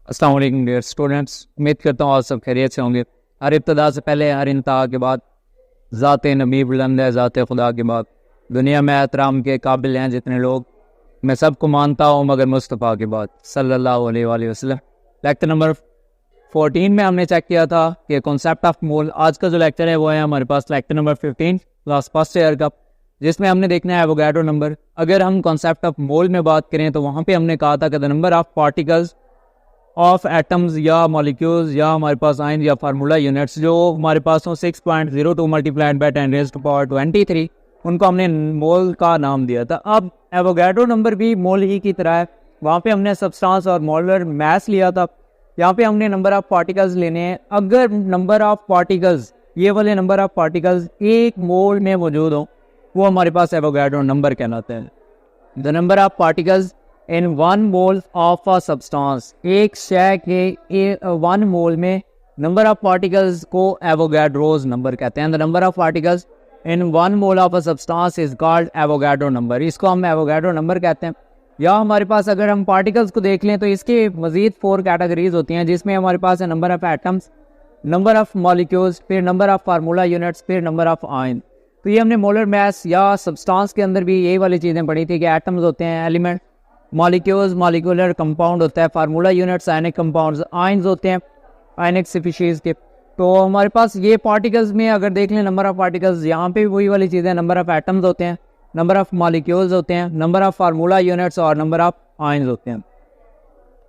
अस्सलाम वालेकुम dear students, उम्मीद करता हूँ आप सब खैरियत से होंगे। हर इब्तदा से पहले, हर इंतहा के बाद ज़ात नबी बुलंद है, ज़ात खुदा के बाद दुनिया में एहतराम के काबिल हैं जितने लोग, मैं सबको मानता हूँ मगर मुस्तफ़ा के बाद सल्लल्लाहु अलैहि वसल्लम। लेक्चर नंबर 14 में हमने चेक किया था कि कॉन्सेप्ट ऑफ मोल। आज का जो लेक्चर है वो है हमारे पास lecture number 15 class first year का, जिसमें हमने देखना है एवोगाड्रो नंबर। अगर हम कॉन्सेप्ट ऑफ मोल में बात करें तो वहाँ पे हमने कहा था कि the number of particles of atoms या मॉलिक्यूल्स या हमारे पास आयन या फार्मूला यूनिट्स जो हमारे पास हो 6.02 multiplied by 10 raised to power 23, उनको हमने मोल का नाम दिया था। अब एवोगाड्रो नंबर भी मोल ही की तरह है। वहाँ पे हमने सब्सटेंस और मोलर मास लिया था, यहाँ पे हमने नंबर ऑफ पार्टिकल्स लेने हैं। अगर नंबर ऑफ पार्टिकल्स, ये वाले नंबर ऑफ पार्टिकल्स एक मोल में मौजूद हो, वो हमारे पास एवोगाड्रो नंबर कहलाते हैं। The number of particles in 1 mole of a substance, एक शय के 1 मोल में नंबर ऑफ पार्टिकल्स को एवोगाड्रोज नंबर कहते हैं। The number of particles in 1 mole of a substance is called Avogadro number, इसको हम एवोगाड्रो नंबर कहते हैं। या हमारे पास अगर हम पार्टिकल्स को देख लें तो इसके मजीद 4 कैटेगरीज होती हैं, जिसमें हमारे पास है number of atoms, number of molecules, फिर नंबर ऑफ फार्मूला यूनिट्स, फिर नंबर ऑफ आयन। तो ये हमने मोलर मास या सब्सटेंस के अंदर भी यही वाली चीज़ें पढ़ी थी कि एटम्स होते हैं एलिमेंट, मॉलिक्यूल्स मॉलिक्यूलर कंपाउंड होता है, formula units ionic compounds, ions होते हैं आयनिक स्पीशीज के। तो हमारे पास ये पार्टिकल्स में अगर देख लें नंबर ऑफ पार्टिकल्स, यहाँ पे वही वाली चीज़ें, नंबर ऑफ एटम्स होते हैं, नंबर ऑफ मॉलिक्यूल्स होते हैं, नंबर ऑफ फार्मूला यूनिट्स और नंबर ऑफ आयन्स होते हैं।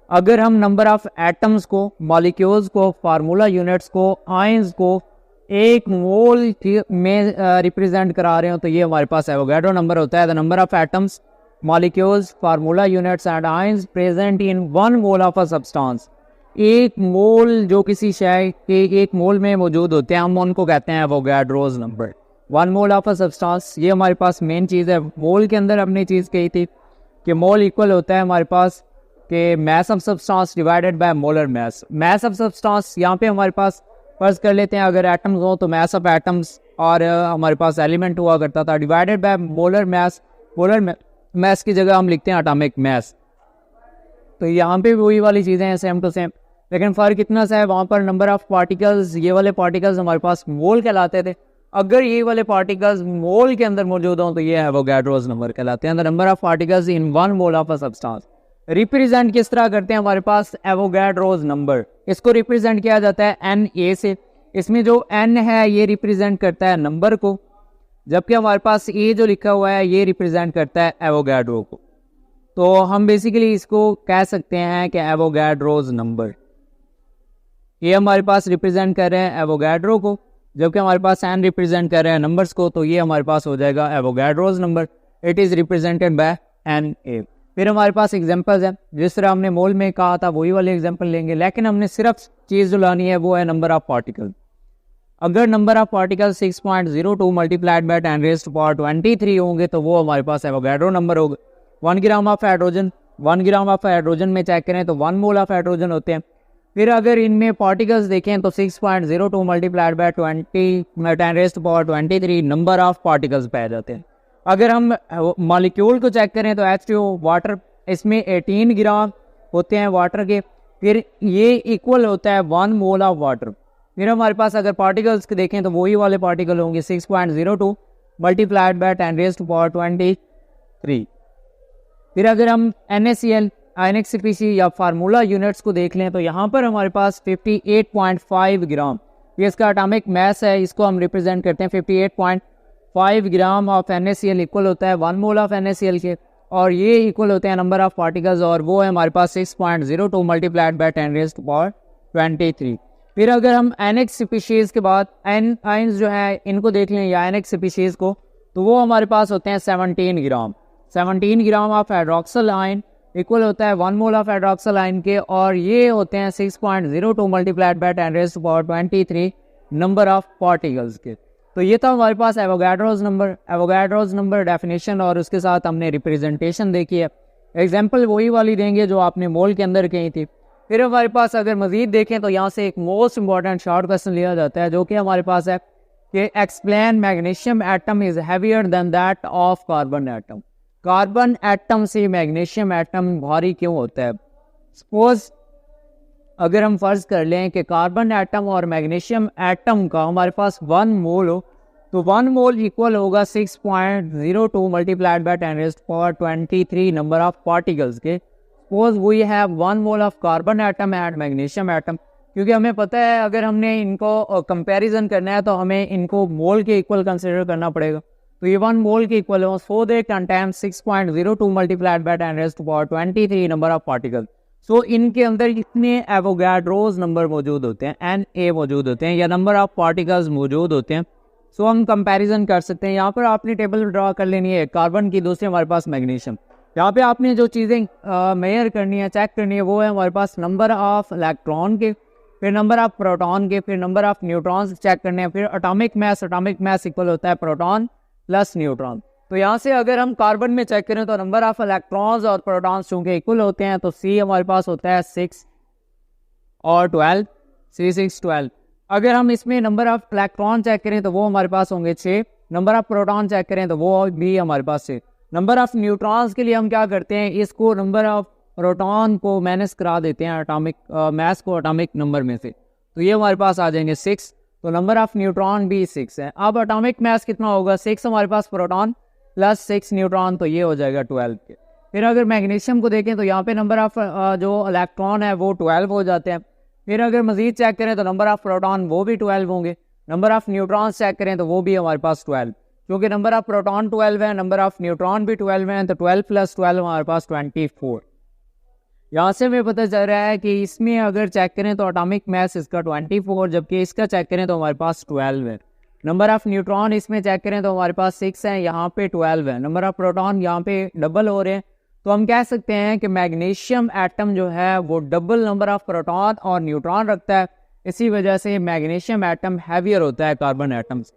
अगर हम नंबर ऑफ एटम्स को, मॉलिक्यूल्स को, फार्मूला यूनिट्स को, आयन्स को एक मोल में रिप्रेजेंट करा रहे हो तो ये हमारे पास एवोगाड्रो नंबर होता है। The number of atoms, molecules, formula units and ions present in 1 mole of a substance, एक मोल जो किसी शय के एक मोल में मौजूद होते हैं, हम उनको कहते हैं Avogadro's number. 1 mole of a substance, ये हमारे पास मेन चीज़ है। मोल के अंदर हमने चीज़ कही थी कि मोल इक्वल होता है हमारे पास कि mass of substance divided by molar mass. Mass of substance यहाँ पे हमारे पास फर्ज कर लेते हैं, अगर एटम्स हो तो मास ऑफ एटम्स, और हमारे पास एलिमेंट हुआ करता था, divided by molar mass. Molar mass की जगह हम लिखते हैं एटॉमिक मैस। तो यहाँ पे वही वाली चीज़ें हैं सेम टू सेम, लेकिन फ़र्क इतना सा है, वहाँ पर नंबर ऑफ पार्टिकल्स, ये वाले पार्टिकल्स हमारे पास मोल कहलाते थे। अगर ये वाले पार्टिकल्स मोल के अंदर मौजूद हों तो ये एवोगाड्रोज नंबर कहलाते हैं। The number of particles in 1 mole of a substance represent किस तरह करते हैं हमारे पास एवोगाड्रोज नंबर, इसको रिप्रेजेंट किया जाता है NA से। इसमें जो N है ये रिप्रेजेंट करता है नंबर को, जबकि हमारे पास ए जो लिखा हुआ है ये रिप्रेजेंट करता है एवोगाड्रो को। तो हम बेसिकली इसको कह सकते हैं कि एवोगाड्रोज नंबर, ये हमारे पास रिप्रेजेंट कर रहे हैं एवोगाड्रो को, जबकि हमारे पास एन रिप्रेजेंट कर रहे हैं नंबर्स को, तो ये हमारे पास हो जाएगा Avogadro's number. It is represented by NA। फिर हमारे पास एग्जांपल्स हैं, जिस तरह हमने मोल में कहा था वही वाले एग्जांपल लेंगे, लेकिन हमने सिर्फ चीज़ जो लानी है वो है नंबर ऑफ पार्टिकल। अगर number of particle 6.02 multiplied by 10 raised to power 23 होंगे तो वो हमारे पास एवोगाड्रो नंबर होगा। 1 gram of hydrogen, 1 gram of hydrogen में चेक करें तो 1 मोल ऑफ हाइड्रोजन होते हैं। फिर अगर इनमें पार्टिकल्स देखें तो 6.02 multiplied by 10 raised to power 23 number of particles पाए जाते हैं। अगर हम मॉलिक्यूल को चेक करें तो H2O वाटर, इसमें 18 ग्राम होते हैं वाटर के, फिर ये इक्वल होता है 1 मोल ऑफ वाटर। फिर हमारे पास अगर पार्टिकल्स के देखें तो वही वाले पार्टिकल होंगे 6.02 multiplied by 10 raised to power 23। फिर अगर हम NaCl आयनिक स्पीशीज या फार्मूला यूनिट्स को देख लें तो यहाँ पर हमारे पास 58.5 ग्राम, ये इसका एटॉमिक मास है, इसको हम रिप्रेजेंट करते हैं 58.5 ग्राम ऑफ NaCl इक्वल होता है 1 मोल ऑफ NaCl के, और ये इक्वल होते हैं नंबर ऑफ पार्टिकल्स, और वो है हमारे पास 6.02 multiplied by 10 raised to power 23। फिर अगर हम आयनिक स्पीशीज के बाद आयन्स जो है इनको देख लें या आयनिक स्पीशीज को, तो वो हमारे पास होते हैं 17 ग्राम। 17 gram of hydroxyl ion equal होता है 1 मोल ऑफ हाइड्रोक्सिल आयन के, और ये होते हैं 6.02 multiplied by 10 raised to power 23 number of particles के। तो ये था हमारे पास Avogadro's number. Avogadro's number definition और उसके साथ हमने रिप्रेजेंटेशन देखी है। एग्जाम्पल वही वाली देंगे जो आपने मोल के अंदर कही थी। फिर हमारे पास अगर मजीद देखें तो यहाँ से एक मोस्ट इंपॉर्टेंट शॉर्ट क्वेश्चन लिया जाता है, जो कि हमारे पास है कि explain magnesium atom is heavier than that of carbon atom. Carbon atom से मैग्नीशियम एटम भारी क्यों होता है? सपोज अगर हम फर्ज कर लें कि कार्बन एटम और मैग्नीशियम एटम का हमारे पास 1 मोल हो, तो 1 मोल इक्वल होगा 6.02 multiplied by 10⁻23 number of particles के। Suppose we have 1 mole of carbon atom and magnesium atom, क्योंकि हमें पता है अगर हमने इनको कंपैरिजन करना है तो हमें इनको मोल के इक्वल कंसिडर करना पड़ेगा। तो ये 1 मोल के इक्वल हो, so they contain 6.02 multiplied by 10⁻23 number of particle. So इनके अंदर इतने एवोगाड्रोज नंबर मौजूद होते हैं, Na मौजूद होते हैं, या नंबर ऑफ पार्टिकल्स मौजूद होते हैं। सो हम कंपैरिजन कर सकते हैं। यहाँ पर आपने टेबल ड्रा कर लेनी है कार्बन की, दूसरी हमारे पास मैग्नीशियम। यहाँ पे आपने जो चीज़ें मेजर करनी है, चेक करनी है, वो है हमारे पास नंबर ऑफ इलेक्ट्रॉन के, फिर नंबर ऑफ प्रोटॉन के, फिर नंबर ऑफ न्यूट्रॉन्स चेक करने हैं, फिर एटॉमिक मास इक्वल होता है प्रोटॉन प्लस न्यूट्रॉन। तो यहाँ से अगर हम कार्बन में चेक करें तो नंबर ऑफ इलेक्ट्रॉन्स और प्रोटॉन्स चूंकि इक्वल होते हैं, तो C हमारे पास होता है 6 और 12, C612। अगर हम इसमें नंबर ऑफ इलेक्ट्रॉन चेक करें तो वो हमारे पास होंगे 6, नंबर ऑफ प्रोटॉन चेक करें तो वो भी हमारे पास 6। नंबर ऑफ न्यूट्रॉन्स के लिए हम क्या करते हैं, इसको नंबर ऑफ प्रोटॉन को माइनस करा देते हैं एटॉमिक मास को एटॉमिक नंबर में से, तो ये हमारे पास आ जाएंगे 6। तो नंबर ऑफ न्यूट्रॉन भी 6 है। अब एटॉमिक मास कितना होगा, 6 हमारे पास प्रोटॉन प्लस 6 न्यूट्रॉन, तो ये हो जाएगा 12 के। फिर अगर मैग्नीशियम को देखें तो यहाँ पे नंबर ऑफ जो इलेक्ट्रॉन है वो 12 हो जाते हैं। फिर अगर मजीद चेक करें तो नंबर ऑफ प्रोटॉन वो भी 12 होंगे, नंबर ऑफ न्यूट्रॉन्स चेक करें तो वो भी हमारे पास 12, क्योंकि नंबर ऑफ प्रोटॉन 12 है, नंबर ऑफ न्यूट्रॉन भी 12 है, तो 12 प्लस 12 हमारे पास 24। यहाँ से हमें पता चल रहा है कि इसमें अगर चेक करें तो एटॉमिक मास इसका 24, जबकि इसका चेक करें तो हमारे पास 12 है। नंबर ऑफ न्यूट्रॉन इसमें चेक करें तो हमारे पास 6 है, यहाँ पे 12 है। नंबर ऑफ प्रोटॉन यहाँ पे डबल हो रहे हैं, तो हम कह सकते हैं कि मैग्नीशियम एटम जो है वो डबल नंबर ऑफ प्रोटॉन और न्यूट्रॉन रखता है। इसी वजह से मैग्नीशियम एटम हैवियर होता है कार्बन एटम से।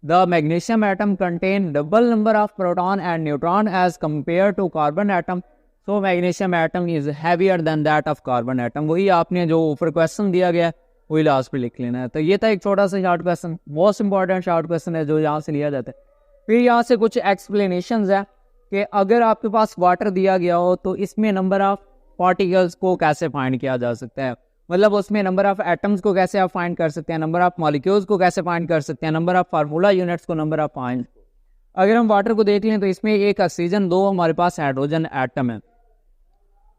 The magnesium atom contain double number of proton and neutron as compare to carbon atom, so magnesium atom is heavier than that of carbon atom. वही आपने जो ऊपर क्वेश्चन दिया गया है वही लास्ट पे लिख लेना है। तो ये था एक छोटा सा short question, most important short question है जो यहाँ से लिया जाता है। फिर यहाँ से कुछ एक्सप्लेनेशंस है कि अगर आपके पास वाटर दिया गया हो तो इसमें नंबर ऑफ पार्टिकल्स को कैसे फाइंड किया जा सकता है, मतलब उसमें नंबर ऑफ एटम्स को कैसे आप फाइंड कर सकते हैं, नंबर ऑफ मॉलिक्यूल्स को कैसे फाइंड कर सकते हैं, नंबर ऑफ फार्मूला यूनिट्स को, नंबर ऑफ फाइंड। अगर हम वाटर को देख लें तो इसमें एक ऑक्सीजन, 2 हमारे पास हाइड्रोजन एटम है।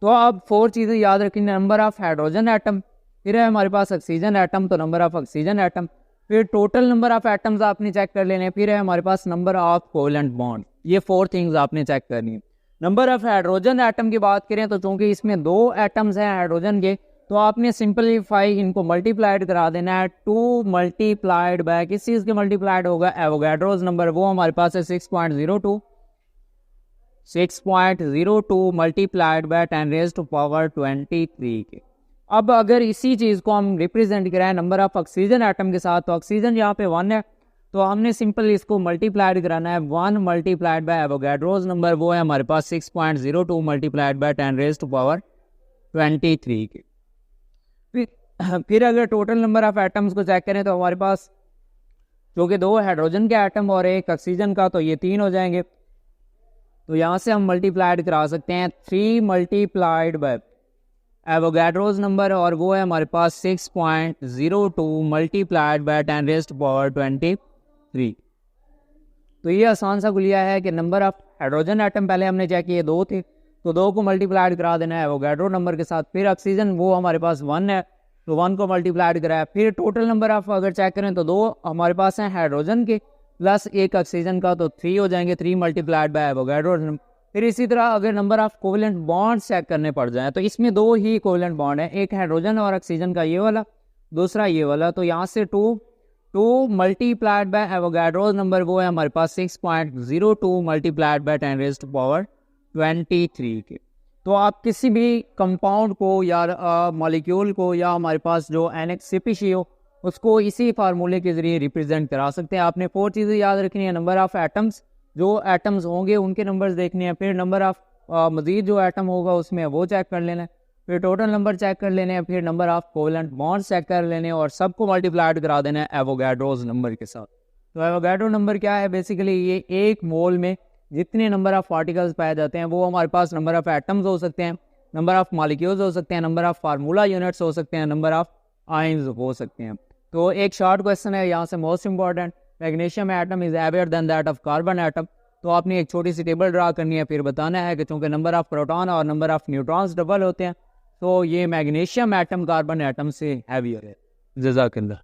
तो अब 4 चीज़ें याद रखें, नंबर ऑफ हाइड्रोजन एटम, फिर है हमारे पास ऑक्सीजन एटम, तो नंबर ऑफ ऑक्सीजन एटम, फिर टोटल नंबर ऑफ एटम्स आपने चेक कर लेने, फिर है हमारे पास नंबर ऑफ कोवेलेंट बॉन्ड। ये 4 थिंग्स आपने चेक करनी है। नंबर ऑफ हाइड्रोजन एटम की बात करें तो चूंकि इसमें 2 एटम्स हैं हाइड्रोजन के, तो आपने सिंपलीफाई इनको मल्टीप्लाइड करा देना है। 2 मल्टीप्लाइड बाय किस चीज़ के मल्टीप्लाइड होगा, एवोगाड्रोज नंबर, वो हमारे पास है 6.02 मल्टीप्लाइड बाय 10⁻23 के। अब अगर इसी चीज़ को हम रिप्रेजेंट कराएं नंबर ऑफ ऑक्सीजन एटम के साथ, तो ऑक्सीजन यहाँ पे 1 है, तो हमने सिंपल इसको मल्टीप्लाइड कराना है 1 मल्टीप्लाइड बाय एवोगाड्रोज नंबर, वो है हमारे पास 6.02 मल्टीप्लाइड बाय 10⁻23 के। फिर अगर टोटल नंबर ऑफ एटम्स को चेक करें तो हमारे पास जो कि 2 हाइड्रोजन के एटम और 1 ऑक्सीजन का, तो ये 3 हो जाएंगे। तो यहाँ से हम मल्टीप्लाइड करा सकते हैं 3 मल्टीप्लाइड बाय एवोगाड्रोज नंबर, और वो है हमारे पास 6.02 मल्टीप्लाइड बाय 10⁻23। तो ये आसान सा गुलिया है कि नंबर ऑफ हाइड्रोजन एटम पहले हमने चेक किए 2 थे, तो 2 को मल्टीप्लाइड करा देना है एवोगाड्रो नंबर के साथ। फिर ऑक्सीजन वो हमारे पास 1 है, तो 1 को मल्टीप्लाइड कराया। फिर टोटल नंबर ऑफ अगर चेक करें तो 2 हमारे पास हैं हाइड्रोजन के प्लस 1 ऑक्सीजन का, तो 3 हो जाएंगे, 3 मल्टीप्लाइड बाय एवोगाड्रो। फिर इसी तरह अगर number of covalent bond check करने पड़ जाए तो इसमें 2 ही कोवेलेंट बॉन्ड है, एक हाइड्रोजन और ऑक्सीजन का ये वाला, दूसरा ये वाला। तो यहाँ से 2 मल्टीप्लाइड बाय एवोगाड्रोज नंबर, वो है हमारे पास 6.02 मल्टीप्लाइड बाय 10⁻23 के। तो आप किसी भी कंपाउंड को या मॉलिक्यूल को या हमारे पास जो NH स्पीशीज हो उसको इसी फार्मूले के जरिए रिप्रेजेंट करा सकते हैं। आपने 4 चीज़ें याद रखनी है, नंबर ऑफ एटम्स, जो एटम्स होंगे उनके नंबर्स देखने हैं, फिर नंबर ऑफ मजीद जो एटम होगा उसमें वो चेक कर लेना है, फिर टोटल नंबर चेक कर लेने हैं, फिर number of covalent bonds check कर लेने हैं, और सबको मल्टीप्लाइड करा देना है एवोगाड्रोज नंबर के साथ। तो एवोगाड्रो नंबर क्या है, बेसिकली ये एक मोल में जितने नंबर ऑफ पार्टिकल्स पाए जाते हैं वो हमारे पास नंबर ऑफ एटम्स हो सकते हैं, नंबर ऑफ मॉलिक्यूल्स हो सकते हैं, नंबर ऑफ फार्मूला यूनिट्स हो सकते हैं, नंबर ऑफ आयंस हो सकते हैं। तो एक शॉर्ट क्वेश्चन है यहाँ से, most important, magnesium atom is heavier than that of carbon atom. तो आपने एक छोटी सी टेबल ड्रा करनी है, फिर बताना है कि चूँकि नंबर ऑफ प्रोटॉन और नंबर ऑफ न्यूट्रॉन्स डबल होते हैं तो ये मैग्नीशियम एटम कार्बन एटम से हैवियर है। जज़ाकल्लाह।